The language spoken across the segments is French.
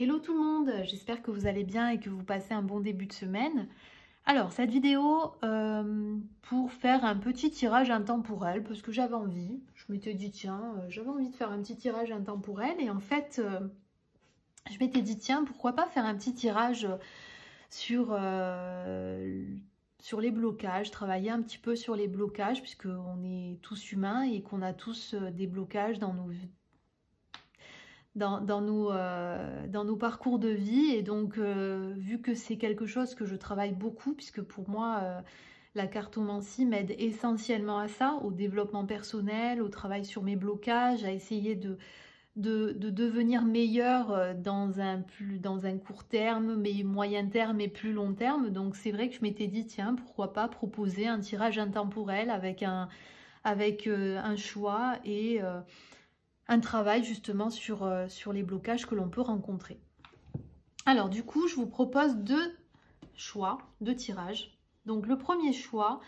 Hello tout le monde, j'espère que vous allez bien et que vous passez un bon début de semaine. Alors cette vidéo pour faire un petit tirage intemporel parce que j'avais envie, je m'étais dit tiens j'avais envie de faire un petit tirage intemporel et en fait je m'étais dit tiens pourquoi pas faire un petit tirage sur les blocages, travailler un petit peu sur les blocages puisque on est tous humains et qu'on a tous des blocages dans nos dans nos parcours de vie. Et donc vu que c'est quelque chose que je travaille beaucoup, puisque pour moi la cartomancie m'aide essentiellement à ça, au développement personnel, au travail sur mes blocages, à essayer de devenir meilleur dans un court terme, mais moyen terme et plus long terme. Donc c'est vrai que je m'étais dit tiens pourquoi pas proposer un tirage intemporel avec un choix et un travail justement sur les blocages que l'on peut rencontrer. Alors du coup, je vous propose deux choix, deux tirages. Donc le premier choix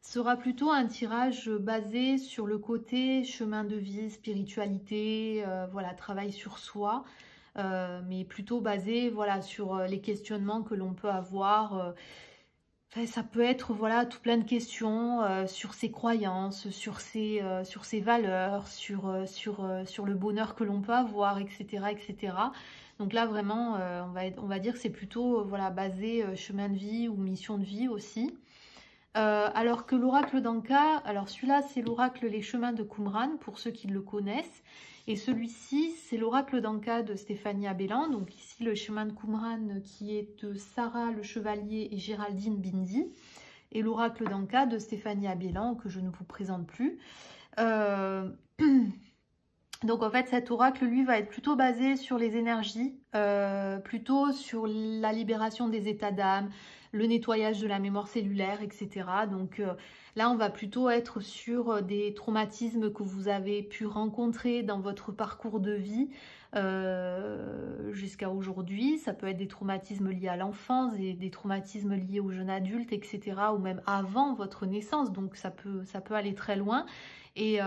sera plutôt un tirage basé sur le côté chemin de vie, spiritualité, voilà, travail sur soi, mais plutôt basé voilà, sur les questionnements que l'on peut avoir. Enfin, ça peut être voilà tout plein de questions sur ses croyances, sur ses valeurs, sur le bonheur que l'on peut avoir, etc., etc. Donc là vraiment, on va dire que c'est plutôt voilà basé chemin de vie ou mission de vie aussi. Alors que l'oracle d'Anka, alors celui-là c'est l'oracle Les Chemins de Qumran pour ceux qui le connaissent. Et celui-ci, c'est l'oracle d'Anka de Stéphanie Abellan. Donc ici, le chemin de Qumran qui est de Sarah Le Chevalier et Géraldine Bindi. Et l'oracle d'Anka de Stéphanie Abellan, que je ne vous présente plus. Donc en fait, cet oracle, lui, va être plutôt basé sur les énergies, plutôt sur la libération des états d'âme, le nettoyage de la mémoire cellulaire, etc. Donc là, on va plutôt être sur des traumatismes que vous avez pu rencontrer dans votre parcours de vie jusqu'à aujourd'hui. Ça peut être des traumatismes liés à l'enfance, des traumatismes liés au jeune adulte, etc. ou même avant votre naissance. Donc ça peut aller très loin. Et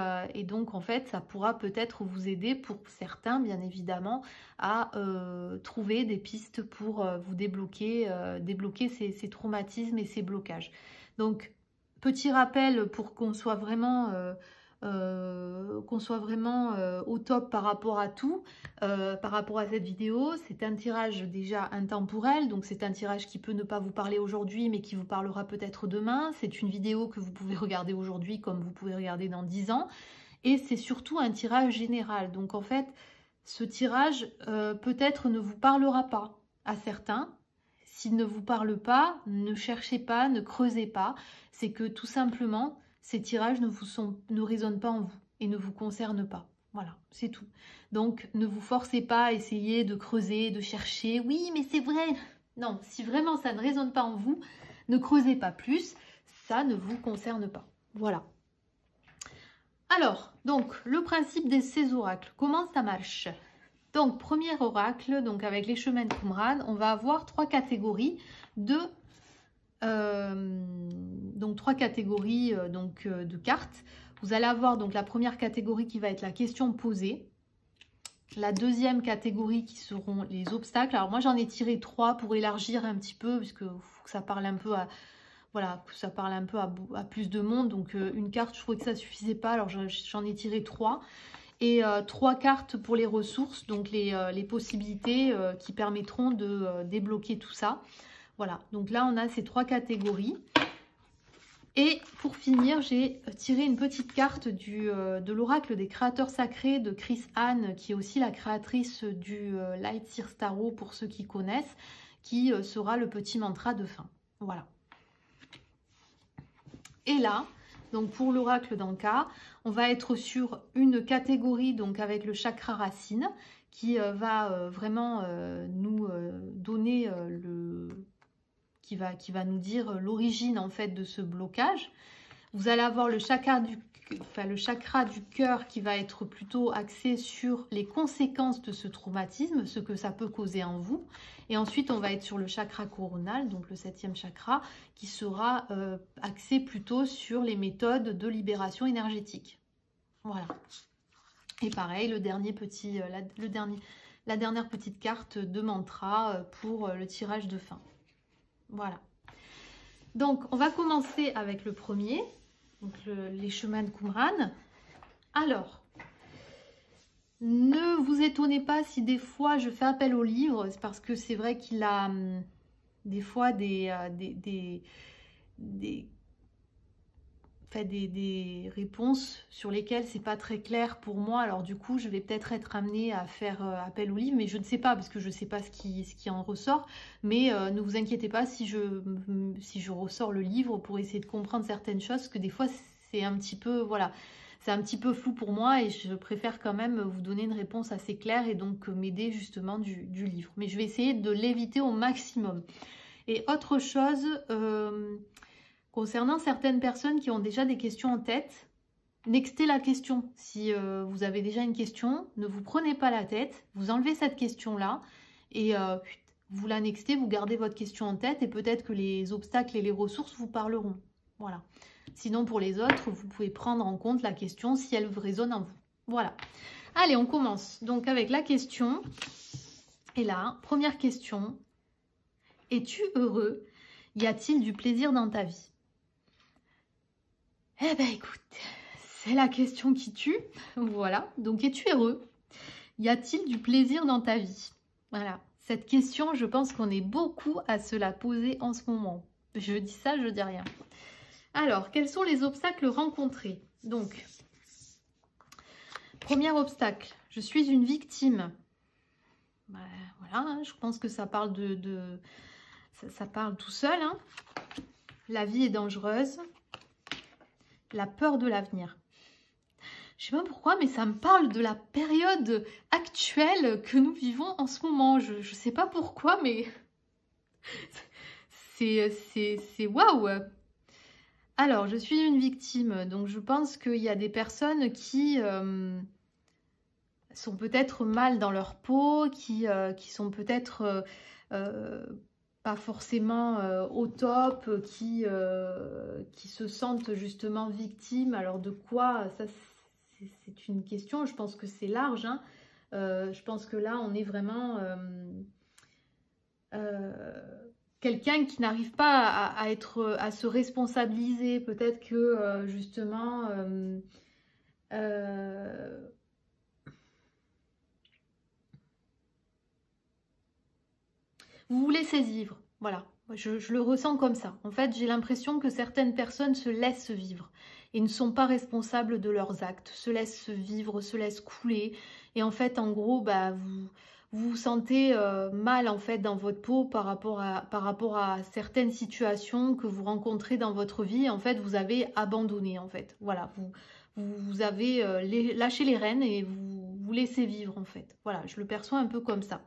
donc en fait ça pourra peut-être vous aider pour certains bien évidemment à trouver des pistes pour vous débloquer ces traumatismes et ces blocages. Donc petit rappel pour qu'on soit vraiment au top par rapport à tout, par rapport à cette vidéo. C'est un tirage déjà intemporel, donc c'est un tirage qui peut ne pas vous parler aujourd'hui mais qui vous parlera peut-être demain. C'est une vidéo que vous pouvez regarder aujourd'hui comme vous pouvez regarder dans 10 ans, et c'est surtout un tirage général. Donc en fait ce tirage peut-être ne vous parlera pas à certains. S'il ne vous parle pas, ne cherchez pas, ne creusez pas, c'est que tout simplement ces tirages ne résonnent pas en vous et ne vous concernent pas. Voilà, c'est tout. Donc, ne vous forcez pas à essayer de creuser, de chercher. Oui, mais c'est vrai. Non, si vraiment ça ne résonne pas en vous, ne creusez pas plus. Ça ne vous concerne pas. Voilà. Alors, donc, le principe de ces oracles, comment ça marche? Donc, premier oracle, donc avec les chemins de Qumran, on va avoir trois catégories de cartes. Vous allez avoir donc la première catégorie qui va être la question posée, la deuxième catégorie qui seront les obstacles. Alors moi j'en ai tiré 3 pour élargir un petit peu puisque faut que ça parle un peu à voilà, que ça parle un peu à plus de monde. Donc une carte, je trouvais que ça suffisait pas, alors j'en ai tiré 3. Et 3 cartes pour les ressources, donc les possibilités qui permettront de débloquer tout ça. Voilà, donc là on a ces 3 catégories. Et pour finir, j'ai tiré une petite carte de l'oracle des créateurs sacrés de Chris Anne, qui est aussi la créatrice du Light Seer Tarot pour ceux qui connaissent, qui sera le petit mantra de fin. Voilà. Et là, donc pour l'oracle d'Anka, on va être sur une catégorie donc avec le chakra racine qui va vraiment nous donner qui va nous dire l'origine en fait de ce blocage. Vous allez avoir le chakra du cœur qui va être plutôt axé sur les conséquences de ce traumatisme, ce que ça peut causer en vous. Et ensuite, on va être sur le chakra coronal, donc le 7e chakra, qui sera axé plutôt sur les méthodes de libération énergétique. Voilà. Et pareil, le dernier la dernière petite carte de mantra pour le tirage de fin. Voilà. Donc, on va commencer avec le premier, donc les chemins de Qumran. Alors, ne vous étonnez pas si des fois je fais appel au livre, c'est parce que c'est vrai qu'il a des fois des réponses sur lesquelles c'est pas très clair pour moi. Alors du coup, je vais peut-être être amenée à faire appel au livre, mais je ne sais pas, parce que je ne sais pas ce qui en ressort. Mais ne vous inquiétez pas si je ressors le livre pour essayer de comprendre certaines choses, parce que des fois, c'est un petit peu, voilà, c'est un petit peu flou pour moi et je préfère quand même vous donner une réponse assez claire et donc m'aider justement du livre. Mais je vais essayer de l'éviter au maximum. Et autre chose... concernant certaines personnes qui ont déjà des questions en tête, nextez la question. Si vous avez déjà une question, ne vous prenez pas la tête, vous enlevez cette question-là et vous la nextez, vous gardez votre question en tête et peut-être que les obstacles et les ressources vous parleront. Voilà. Sinon, pour les autres, vous pouvez prendre en compte la question si elle résonne en vous. Voilà. Allez, on commence donc avec la question. Et là, première question. Es-tu heureux? Y a-t-il du plaisir dans ta vie? Eh ben écoute, c'est la question qui tue. Voilà, donc es-tu heureux? Y a-t-il du plaisir dans ta vie? Voilà, cette question, je pense qu'on est beaucoup à se la poser en ce moment. Je dis ça, je dis rien. Alors, quels sont les obstacles rencontrés? Donc, premier obstacle, je suis une victime. Ben, voilà, hein, je pense que ça parle ça parle tout seul. Hein. La vie est dangereuse. La peur de l'avenir. Je sais pas pourquoi, mais ça me parle de la période actuelle que nous vivons en ce moment. Je sais pas pourquoi, mais c'est waouh. Alors, je suis une victime, donc je pense qu'il y a des personnes qui sont peut-être mal dans leur peau, qui sont peut-être pas forcément au top, qui se sentent justement victimes. Alors de quoi? Ça, c'est une question. Je pense que c'est large. Hein. Je pense que là, on est vraiment quelqu'un qui n'arrive pas à se responsabiliser. Peut-être que justement... vous vous laissez vivre, voilà, je le ressens comme ça. En fait, j'ai l'impression que certaines personnes se laissent vivre et ne sont pas responsables de leurs actes, se laissent vivre, se laissent couler. Et en fait, en gros, bah, vous vous sentez mal en fait dans votre peau par rapport à certaines situations que vous rencontrez dans votre vie. En fait, vous avez abandonné, en fait. Voilà, vous avez lâché les rênes et vous laissez vivre, en fait. Voilà, je le perçois un peu comme ça.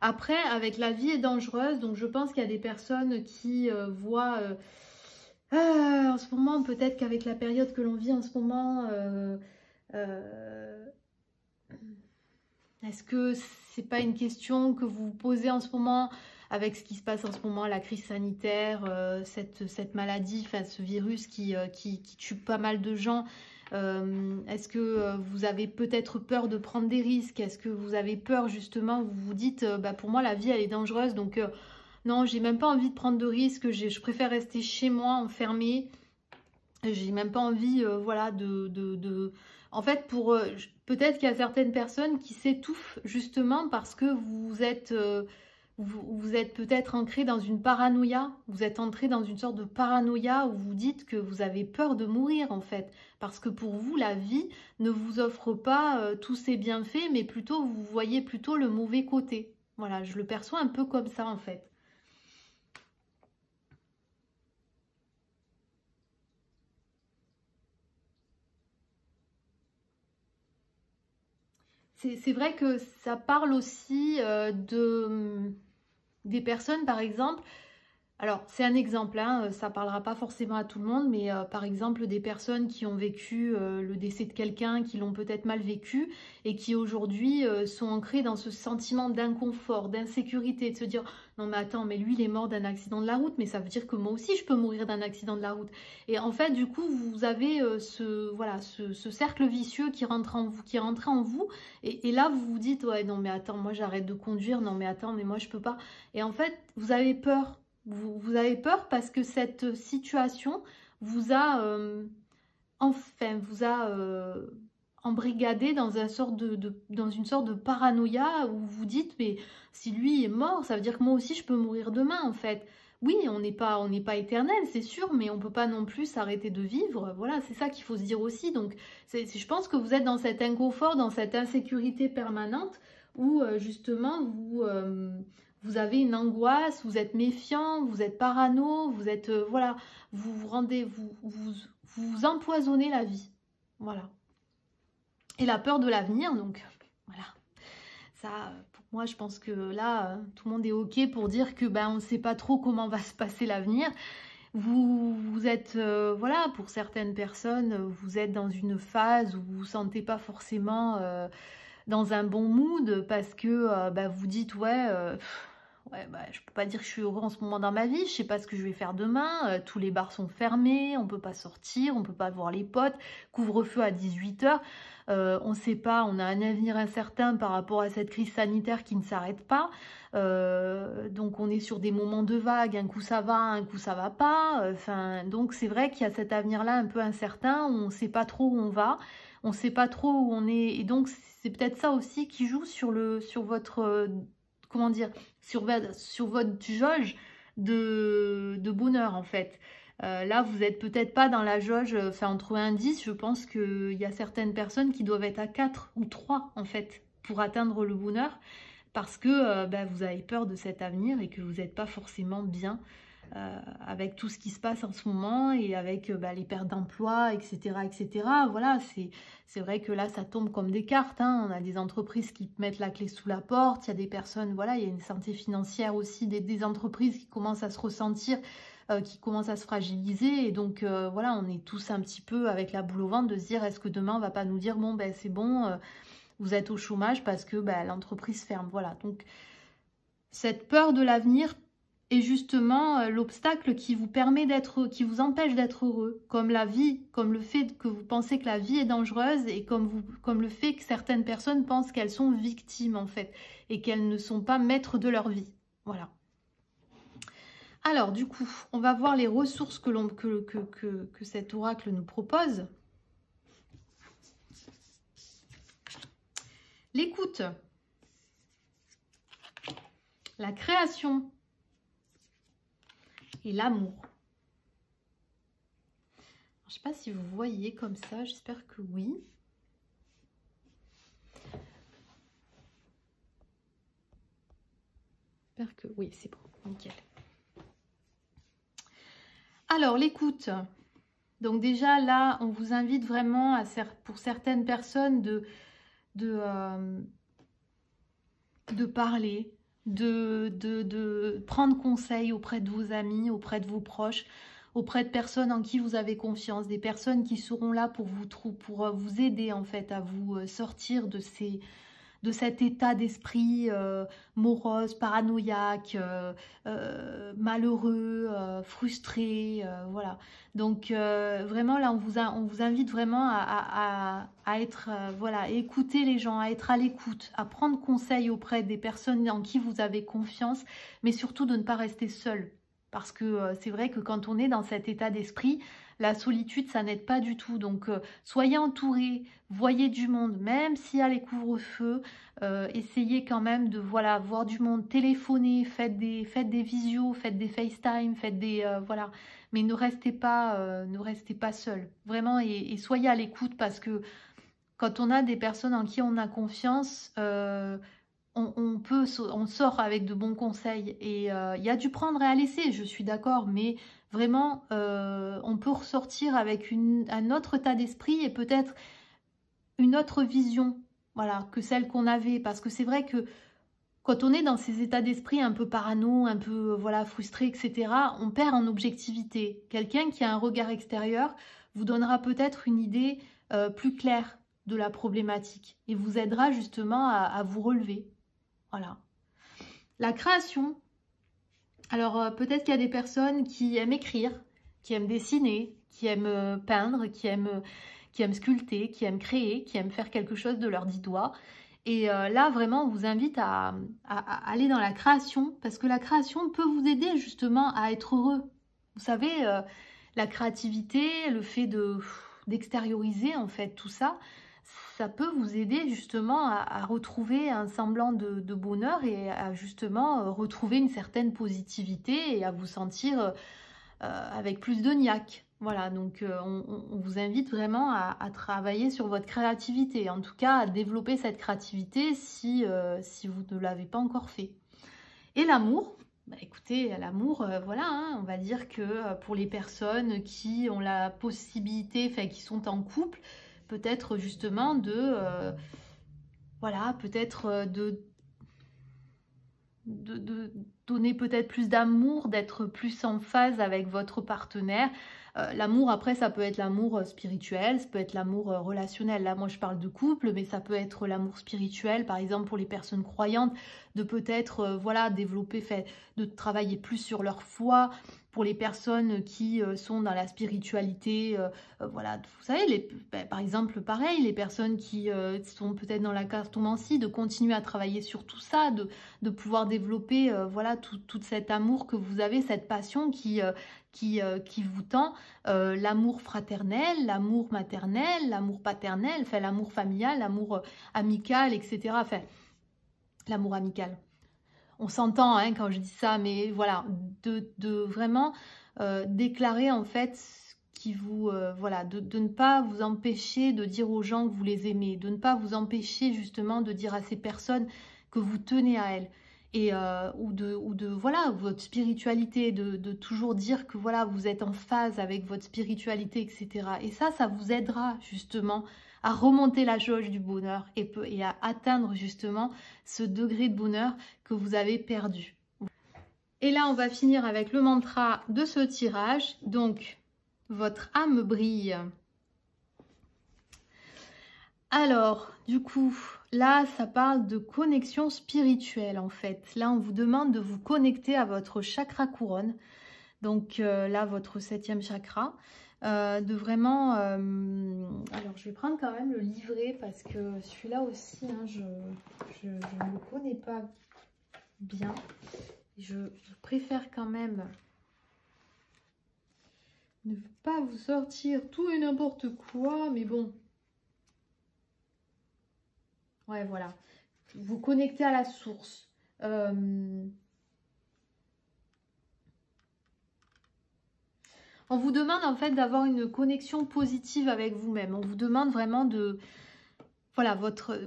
Après, avec la vie est dangereuse, donc je pense qu'il y a des personnes qui voient en ce moment, peut-être qu'avec la période que l'on vit en ce moment, est-ce que c'est pas une question que vous vous posez en ce moment avec ce qui se passe en ce moment, la crise sanitaire, cette maladie, enfin ce virus qui tue pas mal de gens? Est-ce que vous avez peut-être peur de prendre des risques? Est-ce que vous avez peur justement, vous vous dites bah, pour moi la vie elle est dangereuse, donc non, j'ai même pas envie de prendre de risques, je préfère rester chez moi enfermée, j'ai même pas envie voilà en fait pour peut-être qu'il y a certaines personnes qui s'étouffent justement parce que vous êtes vous êtes peut-être ancré dans une paranoïa, vous êtes entré dans une sorte de paranoïa où vous dites que vous avez peur de mourir en fait. Parce que pour vous, la vie ne vous offre pas tous ses bienfaits, mais plutôt vous voyez plutôt le mauvais côté. Voilà, je le perçois un peu comme ça en fait. C'est vrai que ça parle aussi des personnes, par exemple, Alors, c'est un exemple, hein, ça parlera pas forcément à tout le monde, mais par exemple, des personnes qui ont vécu le décès de quelqu'un, qui l'ont peut-être mal vécu, et qui aujourd'hui sont ancrées dans ce sentiment d'inconfort, d'insécurité, de se dire non mais attends, mais lui il est mort d'un accident de la route, mais ça veut dire que moi aussi je peux mourir d'un accident de la route. Et en fait, du coup, vous avez voilà, ce cercle vicieux qui rentre en vous, et là vous vous dites ouais non mais attends, moi j'arrête de conduire, non mais attends, mais moi je peux pas. Et en fait, vous avez peur. Vous avez peur parce que cette situation vous a, embrigadé dans dans une sorte de paranoïa où vous dites, mais si lui est mort, ça veut dire que moi aussi je peux mourir demain en fait. Oui, on n'est pas éternel, c'est sûr, mais on peut pas non plus s'arrêter de vivre. Voilà, c'est ça qu'il faut se dire aussi. Donc, je pense que vous êtes dans cet inconfort, dans cette insécurité permanente où justement vous avez une angoisse, vous êtes méfiant, vous êtes parano, vous êtes voilà, vous empoisonnez la vie. Voilà. Et la peur de l'avenir, donc voilà. Ça, pour moi, je pense que là, tout le monde est OK pour dire que ben, on ne sait pas trop comment va se passer l'avenir. Vous êtes, voilà, pour certaines personnes, vous êtes dans une phase où vous ne vous sentez pas forcément dans un bon mood parce que ben, vous dites, ouais, ouais bah, je peux pas dire que je suis heureux en ce moment dans ma vie, je sais pas ce que je vais faire demain, tous les bars sont fermés, on peut pas sortir, on peut pas voir les potes, couvre-feu à 18 h. On sait pas, on a un avenir incertain par rapport à cette crise sanitaire qui ne s'arrête pas. Donc on est sur des moments de vague, un coup ça va, un coup ça va pas. Enfin, donc c'est vrai qu'il y a cet avenir-là un peu incertain, on sait pas trop où on va, on sait pas trop où on est, et donc c'est peut-être ça aussi qui joue sur votre comment dire, sur votre jauge de bonheur en fait. Là, vous n'êtes peut-être pas dans la jauge, enfin entre 1 et 10, je pense qu'il y a certaines personnes qui doivent être à 4 ou 3 en fait, pour atteindre le bonheur, parce que bah, vous avez peur de cet avenir et que vous n'êtes pas forcément bien avec tout ce qui se passe en ce moment et avec bah, les pertes d'emploi, etc., etc. Voilà, c'est vrai que là, ça tombe comme des cartes, hein. On a des entreprises qui mettent la clé sous la porte, il y a des personnes, voilà, il y a une santé financière aussi, des entreprises qui commencent à se ressentir, qui commencent à se fragiliser. Et donc, voilà, on est tous un petit peu avec la boule au ventre de se dire, est-ce que demain, on va pas nous dire, bon, ben c'est bon, vous êtes au chômage parce que ben, l'entreprise ferme. Voilà, donc cette peur de l'avenir est justement l'obstacle qui vous permet d'être, qui vous empêche d'être heureux, comme la vie, comme le fait que vous pensez que la vie est dangereuse et comme le fait que certaines personnes pensent qu'elles sont victimes en fait et qu'elles ne sont pas maîtres de leur vie. Voilà. Alors du coup, on va voir les ressources que cet oracle nous propose. L'écoute, la création et l'amour. Je ne sais pas si vous voyez comme ça, j'espère que oui. J'espère que oui, c'est bon, nickel. Alors, l'écoute. Donc déjà, là, on vous invite vraiment, pour certaines personnes, de parler, de prendre conseil auprès de vos amis, auprès de vos proches, auprès de personnes en qui vous avez confiance, des personnes qui seront là pour vous aider en fait à vous sortir de cet état d'esprit morose, paranoïaque, malheureux, frustré, voilà. Donc vraiment là, on vous invite vraiment à être, voilà, à écouter les gens, à être à l'écoute, à prendre conseil auprès des personnes en qui vous avez confiance, mais surtout de ne pas rester seul. Parce que c'est vrai que quand on est dans cet état d'esprit, la solitude, ça n'aide pas du tout. Donc, soyez entourés, voyez du monde, même s'il y a les couvre-feux, essayez quand même de voilà, voir du monde, téléphonez, faites des visios, faites des FaceTime, faites des... voilà. Mais ne restez pas seul. Vraiment, et soyez à l'écoute parce que quand on a des personnes en qui on a confiance... on sort avec de bons conseils et il y a du prendre et à laisser, je suis d'accord, mais vraiment, on peut ressortir avec un autre état d'esprit et peut-être une autre vision, voilà, que celle qu'on avait. Parce que c'est vrai que Quand on est dans ces états d'esprit un peu parano, un peu voilà, frustré, etc., on perd en objectivité. Quelqu'un qui a un regard extérieur vous donnera peut-être une idée plus claire de la problématique et vous aidera justement à vous relever. Voilà. La création. Alors peut-être qu'il y a des personnes qui aiment écrire, qui aiment dessiner, qui aiment peindre, qui aiment sculpter, qui aiment créer, qui aiment faire quelque chose de leurs 10 doigts. Et là, vraiment, on vous invite à aller dans la création, parce que la création peut vous aider justement à être heureux. Vous savez, la créativité, le fait d'extérioriser en fait tout ça, ça peut vous aider justement à retrouver un semblant de bonheur et à justement retrouver une certaine positivité et à vous sentir avec plus de niaque. Voilà, donc on vous invite vraiment à travailler sur votre créativité, en tout cas à développer cette créativité si vous ne l'avez pas encore fait. Et l'amour, bah écoutez, l'amour, voilà, hein, on va dire que pour les personnes qui ont la possibilité, enfin qui sont en couple, peut-être justement voilà, peut-être de donner peut-être plus d'amour, d'être plus en phase avec votre partenaire. L'amour, après, ça peut être l'amour spirituel, ça peut être l'amour relationnel. Là, moi, je parle de couple, mais ça peut être l'amour spirituel, par exemple, pour les personnes croyantes, de peut-être, voilà, développer, de travailler plus sur leur foi. Pour les personnes qui sont dans la spiritualité, voilà, vous savez, par exemple, pareil, les personnes qui sont peut-être dans la cartomancie, de continuer à travailler sur tout ça, de pouvoir développer, voilà, tout cet amour que vous avez, cette passion qui vous tend, l'amour fraternel, l'amour maternel, l'amour paternel, enfin l'amour familial, l'amour amical, etc. Enfin, l'amour amical. On s'entend hein, quand je dis ça, mais voilà, de vraiment déclarer en fait qui vous, voilà, de ne pas vous empêcher de dire aux gens que vous les aimez, de ne pas vous empêcher justement de dire à ces personnes que vous tenez à elles. Et, ou de voilà, votre spiritualité, de toujours dire que voilà, vous êtes en phase avec votre spiritualité, etc. Et ça vous aidera justement à remonter la jauge du bonheur et à atteindre justement ce degré de bonheur que vous avez perdu. Et là, on va finir avec le mantra de ce tirage. Donc, votre âme brille. Alors, du coup, là, ça parle de connexion spirituelle en fait. Là, on vous demande de vous connecter à votre chakra couronne. Donc là, votre 7e chakra. De vraiment... alors, je vais prendre quand même le livret parce que celui-là aussi, hein, je ne le connais pas bien. Je préfère quand même ne pas vous sortir tout et n'importe quoi, mais bon... Ouais, voilà. Vous connectez à la source. On vous demande en fait d'avoir une connexion positive avec vous-même. On vous demande vraiment de... Voilà,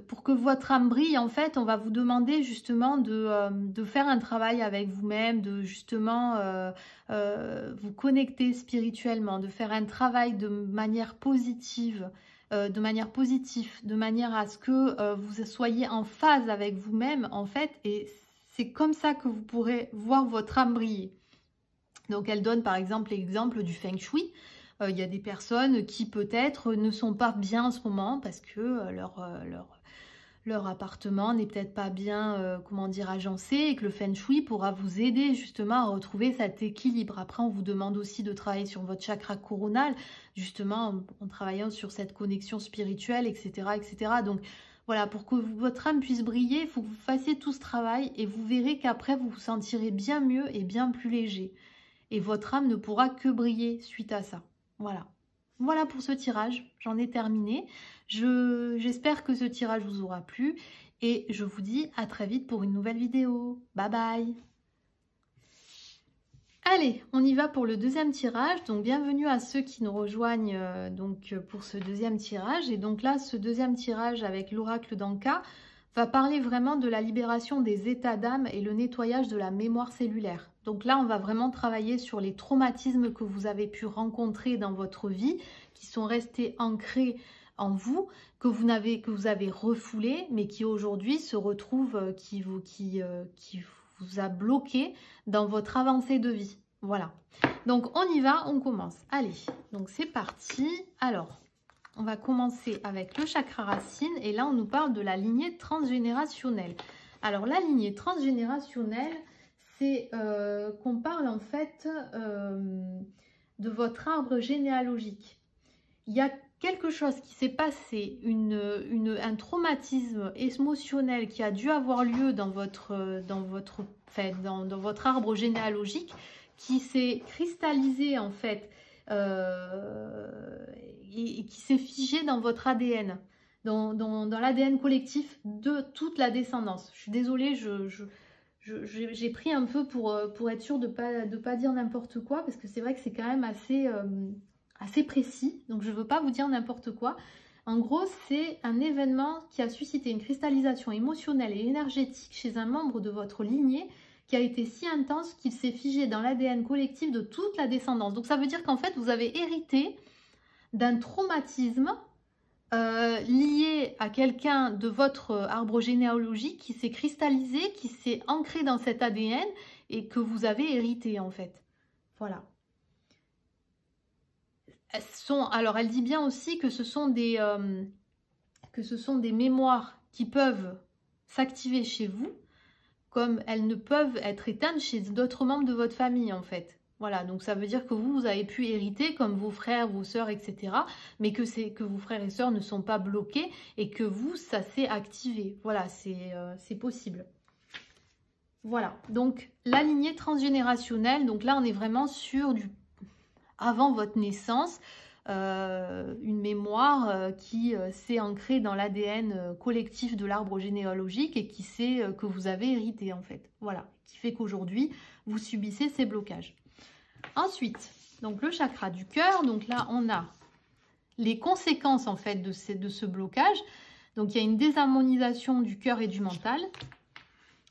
pour que votre âme brille, en fait, on va vous demander justement de faire un travail avec vous-même, de justement vous connecter spirituellement, de faire un travail de manière positive, de manière à ce que vous soyez en phase avec vous-même, en fait, et c'est comme ça que vous pourrez voir votre âme briller. Donc, elle donne par exemple l'exemple du Feng Shui. Il y a des personnes qui peut-être ne sont pas bien en ce moment parce que leur appartement n'est peut-être pas bien, comment dire, agencé et que le Feng Shui pourra vous aider justement à retrouver cet équilibre. Après, on vous demande aussi de travailler sur votre chakra coronal, justement en travaillant sur cette connexion spirituelle, etc. etc. Donc, voilà, pour que votre âme puisse briller, il faut que vous fassiez tout ce travail et vous verrez qu'après, vous vous sentirez bien mieux et bien plus léger. Et votre âme ne pourra que briller suite à ça. Voilà. Voilà pour ce tirage, j'en ai terminé. J'espère que ce tirage vous aura plu et je vous dis à très vite pour une nouvelle vidéo. Bye bye. Allez, on y va pour le deuxième tirage. Donc bienvenue à ceux qui nous rejoignent pour ce deuxième tirage. Et donc là, ce deuxième tirage avec l'oracle d'Anka va parler vraiment de la libération des états d'âme et le nettoyage de la mémoire cellulaire. Donc là, on va vraiment travailler sur les traumatismes que vous avez pu rencontrer dans votre vie, qui sont restés ancrés en vous que vous avez refoulé, mais qui aujourd'hui se retrouve, qui vous a bloqué dans votre avancée de vie. Voilà. Donc on y va, on commence. Allez, donc c'est parti. Alors, on va commencer avec le chakra racine et là on nous parle de la lignée transgénérationnelle. Alors la lignée transgénérationnelle, c'est qu'on parle en fait de votre arbre généalogique. Il y a quelque chose qui s'est passé, un traumatisme émotionnel qui a dû avoir lieu dans votre arbre généalogique, qui s'est cristallisé en fait et qui s'est figé dans votre ADN, dans l'ADN collectif de toute la descendance. Je suis désolée, j'ai pris un peu pour être sûre de pas dire n'importe quoi, parce que c'est vrai que c'est quand même assez précis, donc je ne veux pas vous dire n'importe quoi. En gros, c'est un événement qui a suscité une cristallisation émotionnelle et énergétique chez un membre de votre lignée qui a été si intense qu'il s'est figé dans l'ADN collectif de toute la descendance. Donc ça veut dire qu'en fait, vous avez hérité d'un traumatisme lié à quelqu'un de votre arbre généalogique qui s'est cristallisé, qui s'est ancré dans cet ADN et que vous avez hérité en fait. Voilà. Alors elle dit bien aussi que ce sont des mémoires qui peuvent s'activer chez vous, comme elles ne peuvent être éteintes chez d'autres membres de votre famille en fait. Voilà, donc ça veut dire que vous avez pu hériter comme vos frères, vos sœurs, etc. Mais que vos frères et sœurs ne sont pas bloqués et que vous, ça s'est activé. Voilà, c'est possible. Voilà, donc la lignée transgénérationnelle, donc là on est vraiment sur du avant votre naissance, une mémoire qui s'est ancrée dans l'ADN collectif de l'arbre généalogique et qui sait que vous avez hérité en fait. Voilà, qui fait qu'aujourd'hui vous subissez ces blocages. Ensuite, donc le chakra du cœur, donc là on a les conséquences en fait de ce blocage. Donc il y a une désharmonisation du cœur et du mental,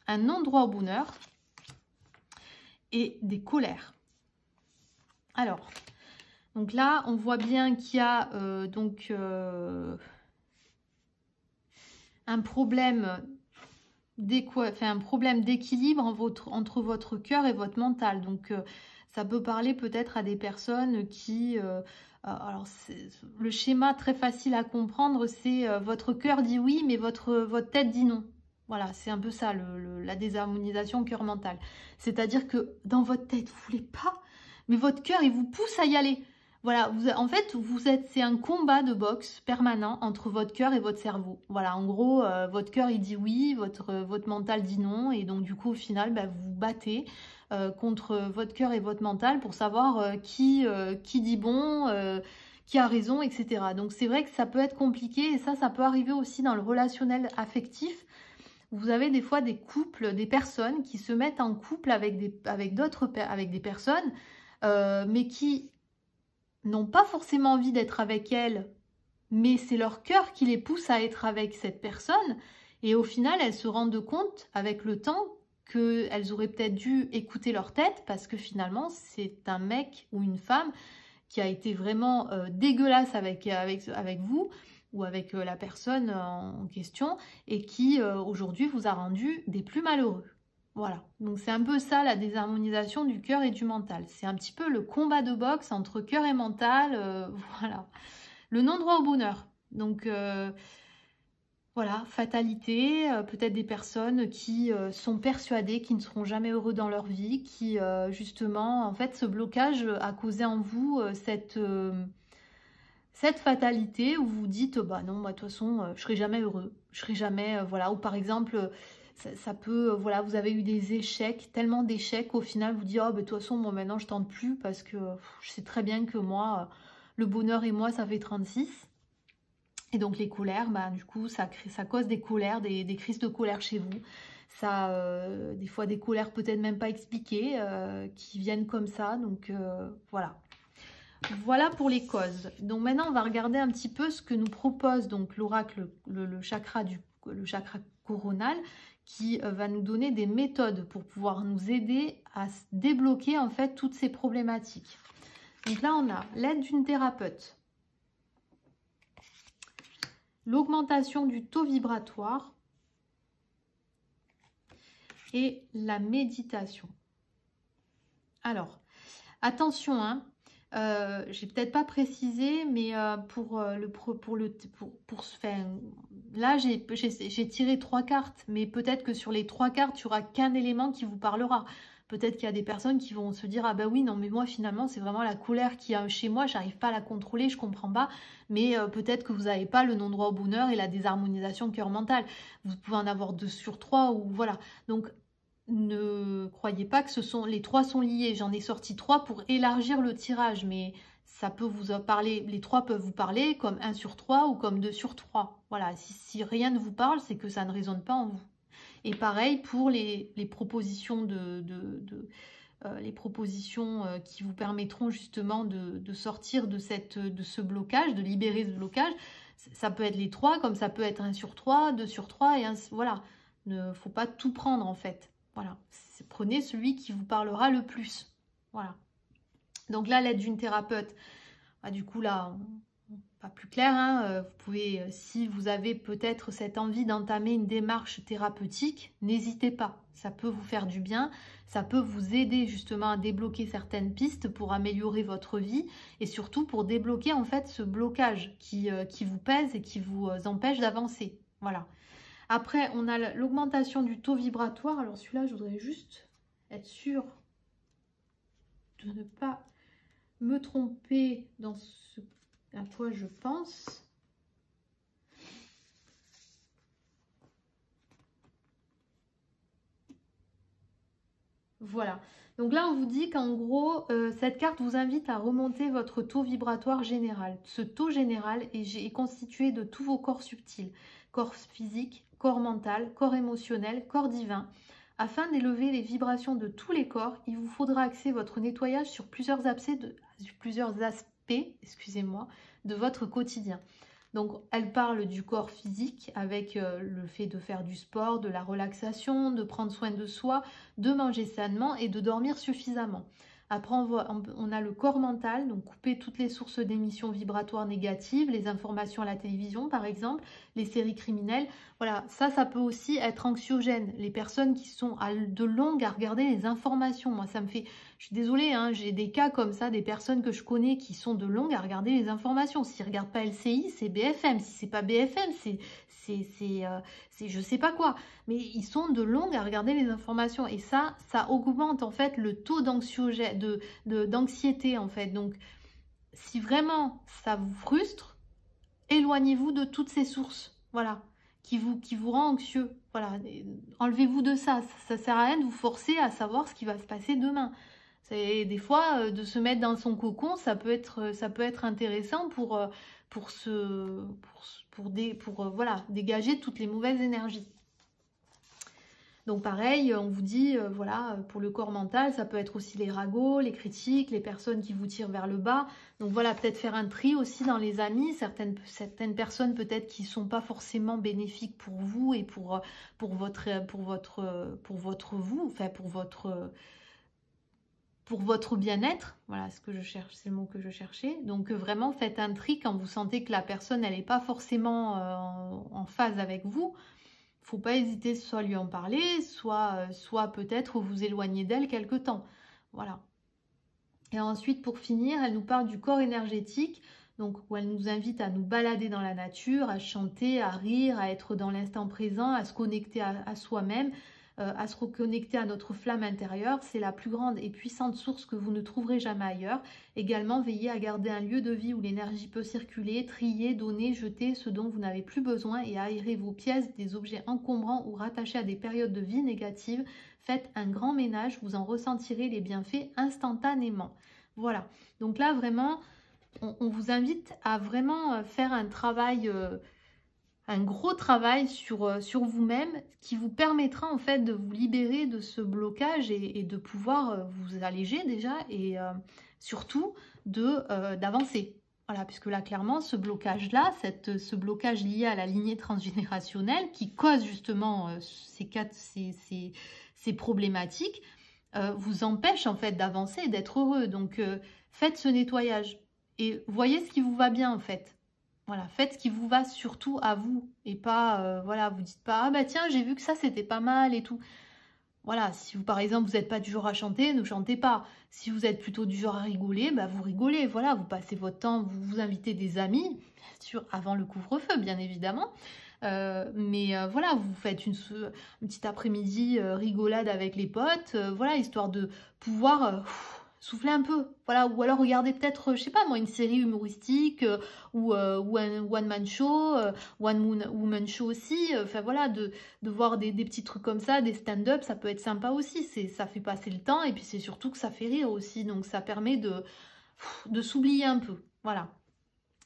un non-droit au bonheur et des colères. Alors, donc là on voit bien qu'il y a un problème d'équilibre entre votre cœur et votre mental. Donc ça peut parler peut-être à des personnes qui... alors le schéma très facile à comprendre, c'est votre cœur dit oui, mais votre tête dit non. Voilà, c'est un peu ça, la désharmonisation cœur-mental. C'est-à-dire que dans votre tête, vous ne voulez pas, mais votre cœur, il vous pousse à y aller. Voilà, en fait, c'est un combat de boxe permanent entre votre cœur et votre cerveau. Voilà, en gros, votre cœur, il dit oui, votre mental dit non. Et donc, du coup, au final, bah, vous vous battez contre votre cœur et votre mental pour savoir qui dit bon, qui a raison, etc. Donc, c'est vrai que ça peut être compliqué. Et ça peut arriver aussi dans le relationnel affectif. Vous avez des fois des couples, des personnes qui se mettent en couple avec des personnes, mais qui n'ont pas forcément envie d'être avec elles, mais c'est leur cœur qui les pousse à être avec cette personne. Et au final, elles se rendent compte avec le temps qu'elles auraient peut-être dû écouter leur tête parce que finalement, c'est un mec ou une femme qui a été vraiment dégueulasse avec vous ou avec la personne en question et qui aujourd'hui vous a rendu des plus malheureux. Voilà, donc c'est un peu ça la désharmonisation du cœur et du mental. C'est un petit peu le combat de boxe entre cœur et mental. Voilà, le non-droit au bonheur. Donc voilà, fatalité, peut-être des personnes qui sont persuadées qu'ils ne seront jamais heureux dans leur vie, qui justement, en fait, ce blocage a causé en vous cette fatalité où vous dites, bah non, moi de toute façon, je serai jamais heureux, je serai jamais, voilà, ou par exemple... Ça peut, voilà, vous avez eu des échecs, tellement d'échecs, au final, vous dites, oh, de toute façon, moi, maintenant, je tente plus parce que je sais très bien que moi, le bonheur et moi, ça fait 36. Et donc, les colères, bah, du coup, ça cause des colères, des crises de colère chez vous. Ça, des fois, des colères peut-être même pas expliquées, qui viennent comme ça. Donc, voilà. Voilà pour les causes. Donc, maintenant, on va regarder un petit peu ce que nous propose donc l'oracle, le chakra coronal, qui va nous donner des méthodes pour pouvoir nous aider à débloquer en fait toutes ces problématiques. Donc là, on a l'aide d'une thérapeute, l'augmentation du taux vibratoire et la méditation. Alors, attention, hein, j'ai peut-être pas précisé, mais là j'ai tiré 3 cartes, mais peut-être que sur les 3 cartes, il n'y aura qu'un élément qui vous parlera. Peut-être qu'il y a des personnes qui vont se dire, ah ben oui, non, mais moi finalement c'est vraiment la colère qui est chez moi, j'arrive pas à la contrôler, je comprends pas, mais peut-être que vous n'avez pas le non-droit au bonheur et la désharmonisation cœur-mental. Vous pouvez en avoir 2 sur 3 ou voilà. Donc ne croyez pas que les 3 sont liés. J'en ai sorti 3 pour élargir le tirage, mais ça peut vous parler, les 3 peuvent vous parler comme 1 sur 3 ou comme 2 sur 3. Voilà, si rien ne vous parle, c'est que ça ne résonne pas en vous. Et pareil pour les propositions les propositions qui vous permettront justement de sortir de ce blocage, de libérer ce blocage. Ça peut être les 3, comme ça peut être 1 sur 3, 2 sur 3, et ainsi, voilà. Il ne faut pas tout prendre en fait. Voilà, prenez celui qui vous parlera le plus. Voilà. Donc là, l'aide d'une thérapeute, bah, du coup là, pas plus clair, hein, vous pouvez, si vous avez peut-être cette envie d'entamer une démarche thérapeutique, n'hésitez pas, ça peut vous faire du bien, ça peut vous aider justement à débloquer certaines pistes pour améliorer votre vie et surtout pour débloquer en fait ce blocage qui vous pèse et qui vous empêche d'avancer. Voilà. Après, on a l'augmentation du taux vibratoire. Alors celui-là, je voudrais juste être sûre de ne pas me tromper dans ce à quoi je pense. Voilà. Donc là, on vous dit qu'en gros, cette carte vous invite à remonter votre taux vibratoire général. Ce taux général est constitué de tous vos corps subtils. Corps physique, corps mental, corps émotionnel, corps divin. Afin d'élever les vibrations de tous les corps, il vous faudra axer votre nettoyage sur plusieurs aspects, excusez-moi, de votre quotidien. Donc, elle parle du corps physique avec le fait de faire du sport, de la relaxation, de prendre soin de soi, de manger sainement et de dormir suffisamment. Après, on a le corps mental, donc couper toutes les sources d'émissions vibratoires négatives, les informations à la télévision par exemple, les séries criminelles. Voilà, ça peut aussi être anxiogène. Les personnes qui sont de longue à regarder les informations, moi ça me fait... Je suis désolée, hein, j'ai des cas comme ça, des personnes que je connais qui sont de longue à regarder les informations. S'ils ne regardent pas LCI, c'est BFM. Si c'est pas BFM, c'est je sais pas quoi. Mais ils sont de longue à regarder les informations. Et ça augmente en fait le taux d'anxiété en fait. Donc, si vraiment ça vous frustre, éloignez-vous de toutes ces sources. Voilà. Qui vous rend anxieux. Voilà. Enlevez-vous de ça. Ça ne sert à rien de vous forcer à savoir ce qui va se passer demain. Des fois, de se mettre dans son cocon, ça peut être intéressant pour voilà, dégager toutes les mauvaises énergies. Donc pareil, on vous dit, voilà, pour le corps mental, ça peut être aussi les ragots, les critiques, les personnes qui vous tirent vers le bas. Donc voilà, peut-être faire un tri aussi dans les amis, certaines personnes peut-être qui ne sont pas forcément bénéfiques pour vous et pour votre bien-être, voilà ce que je cherche, c'est le mot que je cherchais. Donc vraiment faites un tri quand vous sentez que la personne elle n'est pas forcément en phase avec vous. Faut pas hésiter soit à lui en parler, soit peut-être vous éloigner d'elle quelque temps. Voilà. Et ensuite pour finir, elle nous parle du corps énergétique, donc où elle nous invite à nous balader dans la nature, à chanter, à rire, à être dans l'instant présent, à se connecter à soi-même. À se reconnecter à notre flamme intérieure. C'est la plus grande et puissante source que vous ne trouverez jamais ailleurs. Également, veillez à garder un lieu de vie où l'énergie peut circuler, trier, donner, jeter ce dont vous n'avez plus besoin et aérer vos pièces des objets encombrants ou rattachés à des périodes de vie négatives. Faites un grand ménage, vous en ressentirez les bienfaits instantanément. Voilà, donc là vraiment, on vous invite à vraiment faire un travail... un gros travail sur vous-même qui vous permettra en fait de vous libérer de ce blocage et de pouvoir vous alléger déjà et surtout d'avancer. Voilà, puisque là clairement ce blocage-là, ce blocage lié à la lignée transgénérationnelle qui cause justement ces problématiques vous empêche en fait d'avancer et d'être heureux. Donc faites ce nettoyage et voyez ce qui vous va bien en fait. Voilà, faites ce qui vous va surtout à vous et pas, voilà, vous dites pas: «Ah bah tiens, j'ai vu que ça c'était pas mal et tout». Voilà, si vous par exemple, vous n'êtes pas du genre à chanter, ne chantez pas. Si vous êtes plutôt du genre à rigoler, bah vous rigolez, voilà, vous passez votre temps, vous invitez des amis, bien sûr avant le couvre-feu, bien évidemment. Voilà, vous faites une petite après-midi rigolade avec les potes, voilà, histoire de pouvoir souffler un peu. Voilà, ou alors regarder peut-être, je sais pas moi, une série humoristique ou un one-man show, one-woman show aussi. Enfin voilà, de voir des petits trucs comme ça, des stand-up, ça peut être sympa aussi. Ça fait passer le temps et puis c'est surtout que ça fait rire aussi. Donc ça permet de s'oublier un peu. Voilà.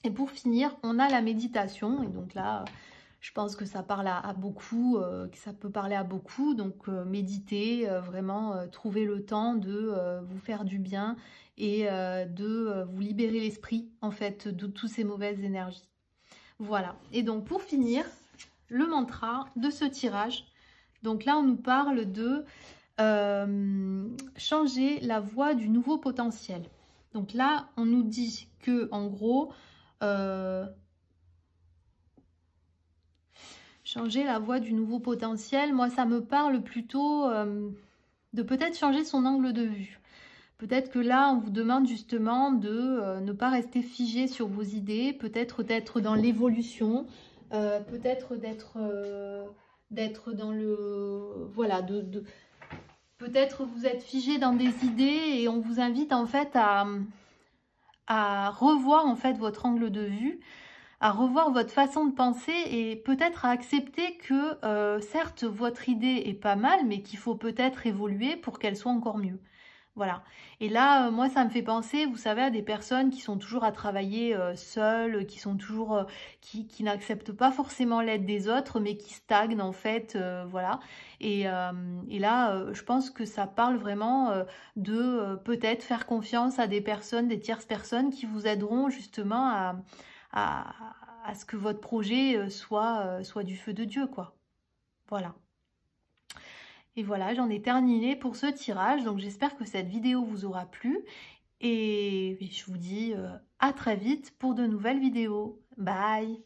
Et pour finir, on a la méditation. Et donc là, je pense que ça parle à beaucoup, que ça peut parler à beaucoup. Donc méditer, vraiment trouver le temps de vous faire du bien et de vous libérer l'esprit en fait de toutes ces mauvaises énergies. Voilà. Et donc pour finir, le mantra de ce tirage. Donc là, on nous parle de changer la voie du nouveau potentiel. Donc là, on nous dit que en gros, changer la voie du nouveau potentiel, moi ça me parle plutôt de peut-être changer son angle de vue. Peut-être que là, on vous demande justement de ne pas rester figé sur vos idées, peut-être d'être dans l'évolution, peut-être d'être dans le... Voilà, peut-être vous êtes figé dans des idées et on vous invite en fait à revoir en fait votre angle de vue, à revoir votre façon de penser et peut-être à accepter que certes votre idée est pas mal mais qu'il faut peut-être évoluer pour qu'elle soit encore mieux. Voilà. Et là, moi, ça me fait penser, vous savez, à des personnes qui sont toujours à travailler seules, qui sont toujours, qui n'acceptent pas forcément l'aide des autres, mais qui stagnent en fait, voilà. Et là, je pense que ça parle vraiment de peut-être faire confiance à des personnes, des tierces personnes qui vous aideront justement à, à ce que votre projet soit du feu de Dieu, quoi. Voilà. Et voilà, j'en ai terminé pour ce tirage. Donc j'espère que cette vidéo vous aura plu. Et je vous dis à très vite pour de nouvelles vidéos. Bye!